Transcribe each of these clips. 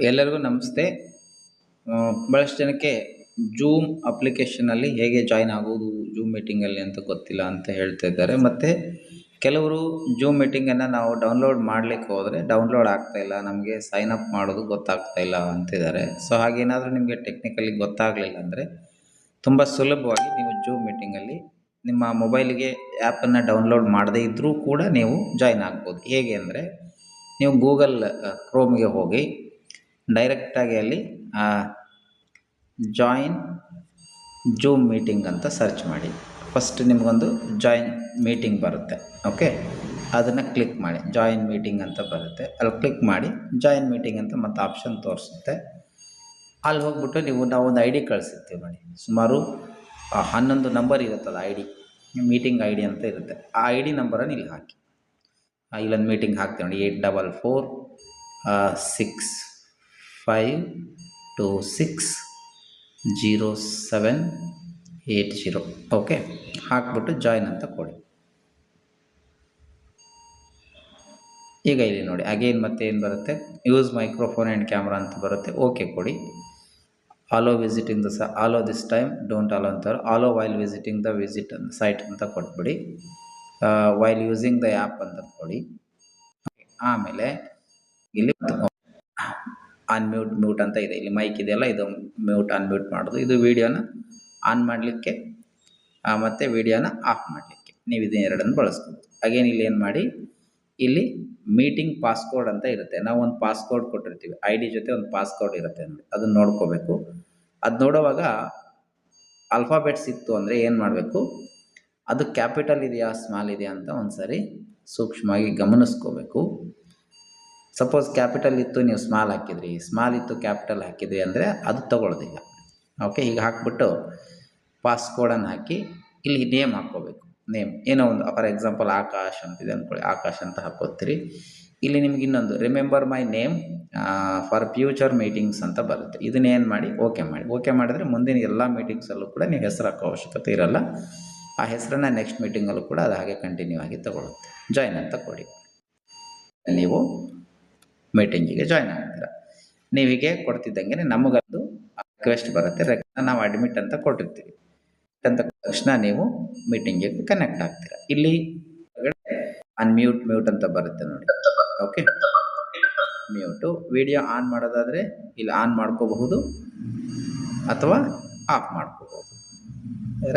ಎಲ್ಲರಿಗೂ ನಮಸ್ತೆ. ಭಾಳಷ್ಟು ಜನಕ್ಕೆ ಜೂಮ್ ಅಪ್ಲಿಕೇಶನಲ್ಲಿ ಹೇಗೆ ಜಾಯ್ನ್ ಆಗೋದು ಜೂಮ್ ಮೀಟಿಂಗಲ್ಲಿ ಅಂತ ಗೊತ್ತಿಲ್ಲ ಅಂತ ಹೇಳ್ತಾ ಇದ್ದಾರೆ. ಮತ್ತು ಕೆಲವರು ಜೂಮ್ ಮೀಟಿಂಗನ್ನು ನಾವು ಡೌನ್ಲೋಡ್ ಮಾಡಲಿಕ್ಕೆ ಹೋದರೆ ಡೌನ್ಲೋಡ್ ಆಗ್ತಾಯಿಲ್ಲ, ನಮಗೆ ಸೈನ್ ಅಪ್ ಮಾಡೋದು ಗೊತ್ತಾಗ್ತಾ ಇಲ್ಲ ಅಂತಿದ್ದಾರೆ. ಸೊ ಹಾಗೇನಾದರೂ ನಿಮಗೆ ಟೆಕ್ನಿಕಲಿ ಗೊತ್ತಾಗಲಿಲ್ಲ ಅಂದರೆ ತುಂಬ ಸುಲಭವಾಗಿ ನೀವು ಜೂಮ್ ಮೀಟಿಂಗಲ್ಲಿ ನಿಮ್ಮ ಮೊಬೈಲಿಗೆ ಆ್ಯಪನ್ನು ಡೌನ್ಲೋಡ್ ಮಾಡದೇ ಇದ್ದರೂ ಕೂಡ ನೀವು ಜಾಯ್ನ್ ಆಗ್ಬೋದು. ಹೇಗೆ ಅಂದರೆ ನೀವು ಗೂಗಲ್ ಕ್ರೋಮ್ಗೆ ಹೋಗಿ ಡೈರೆಕ್ಟಾಗಿ ಅಲ್ಲಿ ಜಾಯಿನ್ ಜೂಮ್ ಮೀಟಿಂಗ್ ಅಂತ ಸರ್ಚ್ ಮಾಡಿ. ಫಸ್ಟ್ ನಿಮಗೊಂದು ಜಾಯಿನ್ ಮೀಟಿಂಗ್ ಬರುತ್ತೆ. ಓಕೆ, ಅದನ್ನು ಕ್ಲಿಕ್ ಮಾಡಿ. ಜಾಯಿನ್ ಮೀಟಿಂಗ್ ಅಂತ ಬರುತ್ತೆ, ಅಲ್ಲಿ ಕ್ಲಿಕ್ ಮಾಡಿ. ಜಾಯಿನ್ ಮೀಟಿಂಗ್ ಅಂತ ಮತ್ತೆ ಆಪ್ಷನ್ ತೋರಿಸುತ್ತೆ. ಅಲ್ಲಿ ಹೋಗ್ಬಿಟ್ಟು ನಾವು ಒಂದು ಐ ಡಿ ಕಳಿಸಿರ್ತೀವಿ ನೋಡಿ, ಸುಮಾರು 11 ನಂಬರ್ ಇರುತ್ತಲ್ಲ I D, meeting I D ಅಂತ ಇರುತ್ತೆ. ಆ ಐ ಡಿ ನಂಬರನ್ನು ಇಲ್ಲಿ ಹಾಕಿ. ಇಲ್ಲೊಂದು ಮೀಟಿಂಗ್ ಹಾಕ್ತೀವಿ ನೋಡಿ, 8446250780. ಓಕೆ, ಹಾಕ್ಬಿಟ್ಟು ಜಾಯಿನ್ ಅಂತ ಕೊಡಿ. ಈಗ ಇಲ್ಲಿ ನೋಡಿ ಅಗೇನ್ ಮತ್ತೆ ಏನು ಬರುತ್ತೆ, ಯೂಸ್ ಮೈಕ್ರೋಫೋನ್ ಆ್ಯಂಡ್ ಕ್ಯಾಮ್ರಾ ಅಂತ ಬರುತ್ತೆ. ಓಕೆ ಕೊಡಿ. Allow visiting allow this time don't allow ಅಂತಾರೆ. Allow while visiting the visit site ಅಂತ ಕೊಟ್ಬಿಡಿ. ವೈಲ್ ಯೂಸಿಂಗ್ ದ ಆ್ಯಪ್ ಅಂತ ಕೊಡಿ. ಆಮೇಲೆ ಇಲ್ಲಿ ಮ್ಯೂಟ್ ಅಂತ ಇದೆ, ಇಲ್ಲಿ ಮೈಕ್ ಇದೆಯಲ್ಲ, ಇದು ಮ್ಯೂಟ್ ಅನ್ಮ್ಯೂಟ್ ಮಾಡೋದು. ಇದು ವಿಡಿಯೋನ ಆನ್ ಮಾಡಲಿಕ್ಕೆ ಮತ್ತು ವಿಡಿಯೋನ ಆಫ್ ಮಾಡಲಿಕ್ಕೆ ನೀವು ಇದನ್ನ ಎರಡನ್ನು ಬಳಸ್ಬೋದು. ಅಗೇನ್ ಇಲ್ಲಿ ಏನು ಮಾಡಿ, ಇಲ್ಲಿ ಮೀಟಿಂಗ್ ಪಾಸ್ಕೋಡ್ ಅಂತ ಇರುತ್ತೆ. ನಾವು ಒಂದು ಪಾಸ್ಕೋಡ್ ಕೊಟ್ಟಿರ್ತೀವಿ, ಐ ಡಿ ಜೊತೆ ಒಂದು ಪಾಸ್ಕೋಡ್ ಇರುತ್ತೆ ನೋಡಿ, ಅದನ್ನು ನೋಡ್ಕೋಬೇಕು. ಅದು ನೋಡುವಾಗ ಆಲ್ಫಾಬೆಟ್ಸ್ ಇತ್ತು ಅಂದರೆ ಏನು ಮಾಡಬೇಕು, ಅದು ಕ್ಯಾಪಿಟಲ್ ಇದೆಯಾ ಸ್ಮಾಲ್ ಇದೆಯಾ ಅಂತ ಒಂದು ಸಾರಿ ಸೂಕ್ಷ್ಮವಾಗಿ ಗಮನಿಸ್ಕೋಬೇಕು. ಸಪೋಸ್ ಕ್ಯಾಪಿಟಲ್ ಇತ್ತು, ನೀವು ಸ್ಮಾಲ್ ಹಾಕಿದ್ರಿ, ಸ್ಮಾಲ್ ಇತ್ತು ಕ್ಯಾಪಿಟಲ್ ಹಾಕಿದ್ರಿ ಅಂದರೆ ಅದು ತಗೊಳ್ಳೋದಿಲ್ಲ. ಓಕೆ, ಈಗ ಹಾಕ್ಬಿಟ್ಟು ಪಾಸ್ಕೋಡನ್ನು ಹಾಕಿ ಇಲ್ಲಿ ನೇಮ್ ಹಾಕ್ಕೋಬೇಕು. ನೇಮ್ ಏನೋ ಒಂದು, ಫಾರ್ ಎಕ್ಸಾಂಪಲ್ ಆಕಾಶ್ ಅಂತಿದೆ ಅಂದ್ಕೊಳ್ಳಿ, ಆಕಾಶ್ ಅಂತ ಹಾಕೋತೀರಿ. ಇಲ್ಲಿ ನಿಮ್ಗೆ ಇನ್ನೊಂದು remember my name for future meetings ಅಂತ ಬರುತ್ತೆ. ಇದನ್ನೇನು ಮಾಡಿ ಓಕೆ ಮಾಡಿ. ಓಕೆ ಮಾಡಿದ್ರೆ ಮುಂದಿನ ಎಲ್ಲ ಮೀಟಿಂಗ್ಸಲ್ಲೂ ಕೂಡ ನೀವು ಹೆಸರು ಹಾಕೋ ಅವಶ್ಯಕತೆ ಇರಲ್ಲ. ಆ ಹೆಸರನ್ನು ನೆಕ್ಸ್ಟ್ ಮೀಟಿಂಗಲ್ಲೂ ಕೂಡ ಅದು ಹಾಗೆ ಕಂಟಿನ್ಯೂ ಆಗಿ ತಗೊಳುತ್ತೆ. ಜಾಯ್ನ್ ಅಂತ ಕೊಡಿ. ನೀವು ಮೀಟಿಂಗಿಗೆ ಜಾಯ್ನ್ ಆಗ್ತೀರ. ನೀವು ಹೀಗೆ ಕೊಡ್ತಿದ್ದಂಗೆ ನಮಗೊಂದು ರಿಕ್ವೆಸ್ಟ್ ಬರುತ್ತೆ, ನಾವು ಅಡ್ಮಿಟ್ ಅಂತ ಕೊಟ್ಟಿರ್ತೀವಿ. ಅಂತ ತಕ್ಷಣ ನೀವು ಮೀಟಿಂಗಿಗೆ ಕನೆಕ್ಟ್ ಆಗ್ತೀರ. ಇಲ್ಲಿ ಮ್ಯೂಟ್ ಅಂತ ಬರುತ್ತೆ ನೋಡಿ. Okay, mute. ವಿಡಿಯೋ ಆನ್ ಮಾಡೋದಾದರೆ ಇಲ್ಲಿ ಆನ್ ಮಾಡ್ಕೋಬಹುದು ಅಥವಾ ಆಫ್ ಮಾಡ್ಕೋಬಹುದು.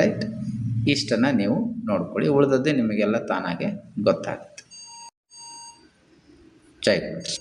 ರೈಟ್, ಇಷ್ಟನ್ನು ನೀವು ನೋಡ್ಕೊಳ್ಳಿ. ಉಳಿದದ್ದೇ ನಿಮಗೆಲ್ಲ ತಾನಾಗೆ ಗೊತ್ತಾಗುತ್ತೆ. ಜೈ ಗುರು.